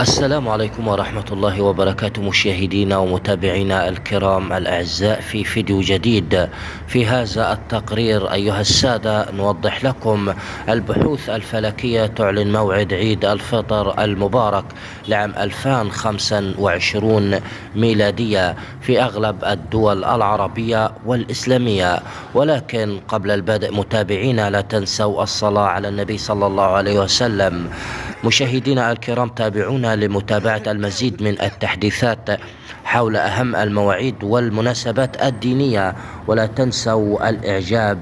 السلام عليكم ورحمة الله وبركاته، مشاهدينا ومتابعينا الكرام الأعزاء في فيديو جديد. في هذا التقرير أيها السادة نوضح لكم البحوث الفلكية تعلن موعد عيد الفطر المبارك لعام 2025 ميلادية في أغلب الدول العربية والإسلامية. ولكن قبل البدء متابعينا لا تنسوا الصلاة على النبي صلى الله عليه وسلم. مشاهدينا الكرام تابعونا لمتابعة المزيد من التحديثات حول أهم المواعيد والمناسبات الدينية، ولا تنسوا الإعجاب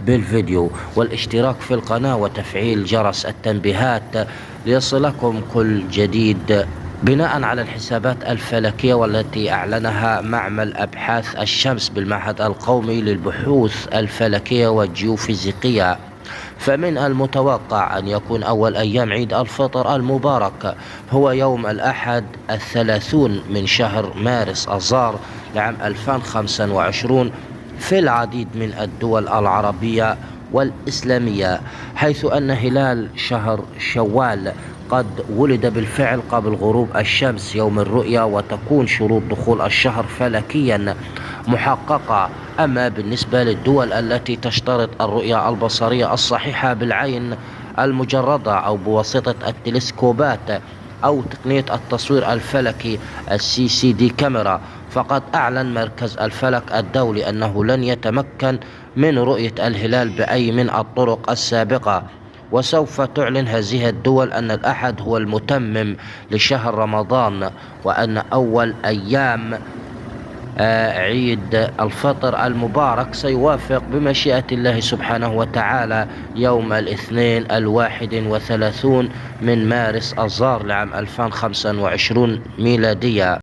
بالفيديو والاشتراك في القناة وتفعيل جرس التنبيهات ليصلكم كل جديد. بناء على الحسابات الفلكية والتي أعلنها معمل أبحاث الشمس بالمعهد القومي للبحوث الفلكية والجيوفيزيقية، فمن المتوقع أن يكون أول أيام عيد الفطر المبارك هو يوم الأحد 30 من شهر مارس آذار لعام 2025 في العديد من الدول العربية والإسلامية، حيث أن هلال شهر شوال قد ولد بالفعل قبل غروب الشمس يوم الرؤية، وتكون شروط دخول الشهر فلكيا محققة. أما بالنسبة للدول التي تشترط الرؤية البصرية الصحيحة بالعين المجردة أو بواسطة التلسكوبات أو تقنية التصوير الفلكي CCD كاميرا، فقد أعلن مركز الفلك الدولي أنه لن يتمكن من رؤية الهلال بأي من الطرق السابقة. وسوف تعلن هذه الدول أن الأحد هو المتمم لشهر رمضان، وأن أول أيام عيد الفطر المبارك سيوافق بمشيئة الله سبحانه وتعالى يوم الاثنين 31 من مارس آذار لعام 2025 ميلادية.